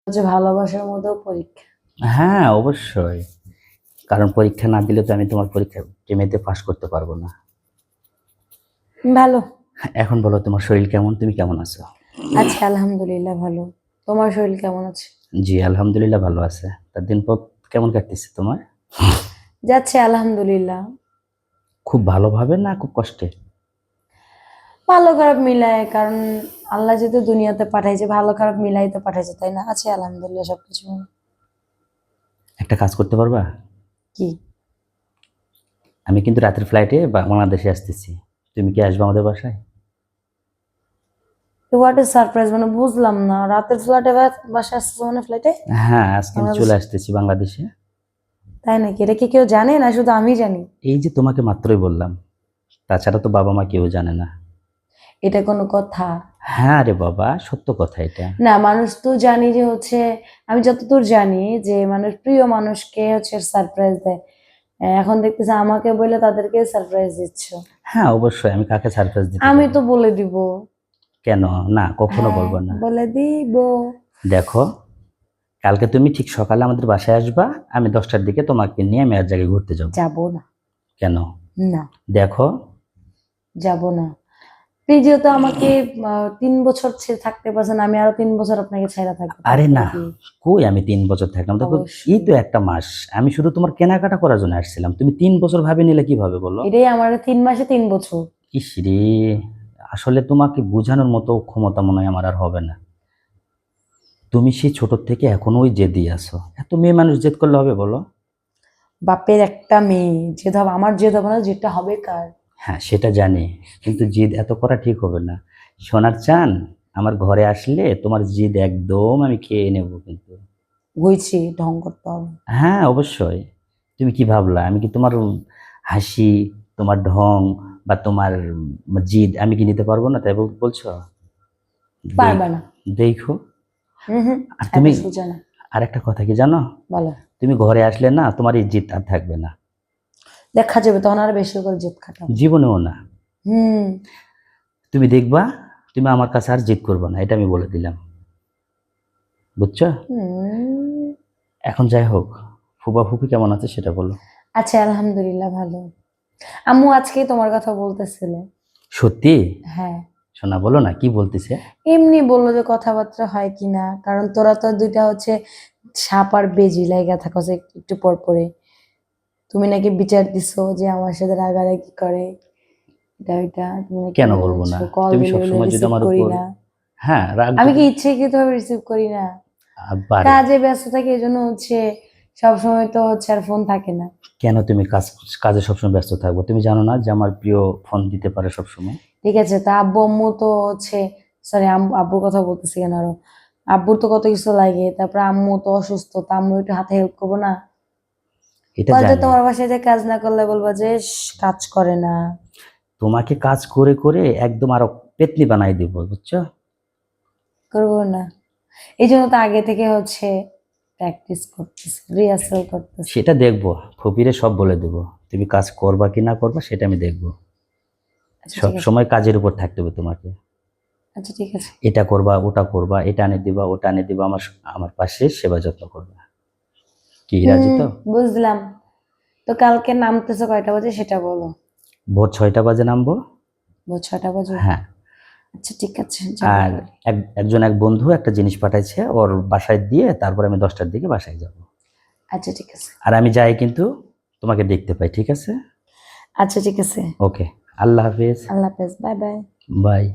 যে ভালোবাসার মধ্যেও পরীক্ষা। হ্যাঁ অবশ্যই, কারণ পরীক্ষা না দিলে তো আমি তোমার পরীক্ষা প্রেমেতে পাশ করতে পারবো না। ভালো। এখন বলো তোমার শরীর কেমন, তুমি কেমন আছো? আচ্ছা, আলহামদুলিল্লাহ ভালো। তোমার শরীর কেমন আছে? জি আলহামদুলিল্লাহ ভালো আছে। তার দিন পর কেমন কাটতেছে তোমার? যাচ্ছে আলহামদুলিল্লাহ। খুব ভালোভাবে না খুব কষ্টে? ভালো খারাপ মিলায়, কারণ আল্লাহ যেহেতু দুনিয়াতে পাঠাইছে, ভালো খারাপ মিলাই তো পাঠাইছে, তাই না? আছে আলহামদুলিল্লাহ সবকিছু মিলে। একটা কাজ করতে পারবা? কি? আমি কিন্তু রাতের ফ্লাইটে বাংলাদেশে আসতেছি, তুমি কি আসবে আমাদের বাসায়? হোয়াট ইজ সারপ্রাইজ, মানে বুঝলাম না। রাতের ফ্লাইটে বাসা আসছে মানে ফ্লাইটে হ্যাঁ আজ কিন্তু বাংলাদেশ? চলে আসতেছি বাংলাদেশে। তাই নাকি? এটা কি কেউ জানে না শুধু আমি জানি? এই যে তোমাকে মাত্রই বললাম, তাছাড়া তো বাবা মা কেউ জানে না। এটা কোনো কথা? হ্যাঁ রে বাবা, সত্য কথা এটা। না, মানুষ তো জানি যে হচ্ছে, আমি যতদূর জানি যে মানুষ প্রিয় মানুষকে হচ্ছে সারপ্রাইজ দেয়। এখন দেখতেছে আমাকে বলে তাদেরকে সারপ্রাইজ দিচ্ছ। হ্যাঁ অবশ্যই, আমি কাকে সারপ্রাইজ দিতে আমি যাবো? তো বলে দিব। কেন? না কখনো হ্যাঁ, বলবো না। বলে দিব। দেখো, কালকে তুমি ঠিক সকালে আমাদের বাসায় আসবা, আমি 10টার দিকে তোমাকে নিয়ে আমি এক জায়গায় ঘুরতে যাব। যাব না। কেন? না, দেখো, যাব না। আপনি যেহেতু আমাকে 3 বছর থাকতে পারছেন, আমি আরো 3 বছর আপনাকে ছেড়ে থাকবো, আরে তারপরে না, কি? কই আমি 3 বছর থাকলাম? দেখো, এই অবশ্যই। তো একটা মাস। আমি শুধু তোমার কেনাকাটা করার জন্য আসছিলাম, তুমি 3 বছর ভাবে নিলে কিভাবে বলো? এটাই আমার 3 মাসে 3 বছর। ইস রে, আসলে তোমাকে বোঝানোর মতো ক্ষমতা মনে হয় আমার আর হবে না। তুমি সেই ছোট থেকে এখনো ওই জেদি আছো। এত মেয়ে মানুষ জেদ করলে হবে বলো? বাপের একটা মেয়ে, যে ধর আমার যে ধর না, যেটা হবে কার? হ্যাঁ সেটা জানি, কিন্তু জিদ এত করা ঠিক হবে না। সোনার চান, আমার ঘরে আসলে তোমার জিদ একদম আমি খেয়ে নেব কিন্তু। হয়েছে, ঢং করতে হবে। হ্যাঁ অবশ্যই। তুমি কি ভাবলা আমি কি তোমার হাসি, তোমার ঢং বা তোমার জিদ আমি কি নিতে পারবো না, তাই বলছো? দেখ, পারবে না। দেখো। হুম হুম। আর এত তুমি সোজা না। আর একটা কথা কি জানো? বলো। তুমি ঘরে আসলে না তোমার এই জিদ আর থাকবে না। দেখা যাবে, তখন আর বেশি করে জেদ খাটাবো। জীবনেও না। হুম। তুমি দেখবা, তুমি আমার কাছে আর জিদ করবে না, এটা আমি বলে দিলাম। বুঝছো? হুম। এখন যাই হোক, ফুবা ফুপি কেমন আছে সেটা বলো। আচ্ছা, আলহামদুলিল্লাহ ভালো। আম্মু আজকে তোমার কথা বলতেছিল। সত্যি? হ্যাঁ। শোনা বলো না কি বলতেছে। এমনি বললো যে কথাবার্তা হয় কিনা, কারণ তোরা তো দুইটা হচ্ছে সাপ আর বেজি লাইগা থাকো যে একটু পর পরে। তুমি নাকি বিচার দিছো যে আমার সাথে রাগারাগি করে, এটা ওইটা তুমি নাকি কেন বলবো না? বলছো, কল তুমি দিলে বলে সবসময় যদি রিসিভ আমার করি উপর, না। হ্যাঁ রাগ আমি কি যদি ইচ্ছাকৃতভাবে রিসিভ করি না? পারে। কাজে ব্যস্ত থাকি, এই জন্য হচ্ছে সবসময় তো হচ্ছে আর ফোন থাকে না। কেন তুমি কাজে সবসময় ব্যস্ত থাকবো? তুমি জানো না যে আমার প্রিয় ফোন দিতে পারে সবসময়? ঠিক আছে, তা আব্বু আম্মু তো হচ্ছে, সরি আব্বুর কথা বলতেছি কেন আরো, আব্বুর তো কত কিছু লাগে, তারপর আম্মু তো অসুস্থ, তা আম্মু একটু হাতে হেল্প করবো না? এটা বল যে জানি। তোমার বাসায় যে কাজ না করলে বলবো যে কাজ করে না। তোমাকে কাজ করে করে একদম আরো পেতনি বানাই দিব, বুঝছো? করবো না? এই জন্য তো আগে থেকে হচ্ছে প্র্যাকটিস করতেছি, রিহার্সাল করতেছি। সেটা দেখবো, ফুপিরে সব বলে দেবো। তুমি কাজ করবা কি না করবা সেটা আমি দেখবো। আচ্ছা সব ঠিক আছে। সময় কাজের উপর থাকতে হবে তোমাকে। আচ্ছা ঠিক আছে। এটা করবা ওটা করবা, এটা এনে দিবা ওটা এনে দিবা, আমার আমার পাশে সেবা যত্ন করবা। কি রাজি হুম। তো? বুঝলাম। তো কালকে নামতেছো কয়টা বাজে সেটা বলো। ভোর 6টা বাজে নামবো। ভোর 6টা বাজে? হ্যাঁ। আচ্ছা ঠিক আছে, যাবো আর তাহলে। এক বন্ধু একটা জিনিস পাঠাইছে, ওর বাসায় দিয়ে তারপর আমি 10টার দিকে বাসায় যাব। আচ্ছা ঠিক আছে। আর আমি যাই কিন্তু তোমাকে দেখতে পাই, ঠিক আছে? আচ্ছা ঠিক আছে। ওকে, আল্লাহ হাফেজ। আল্লাহ হাফেজ, বাই বাই। বাই।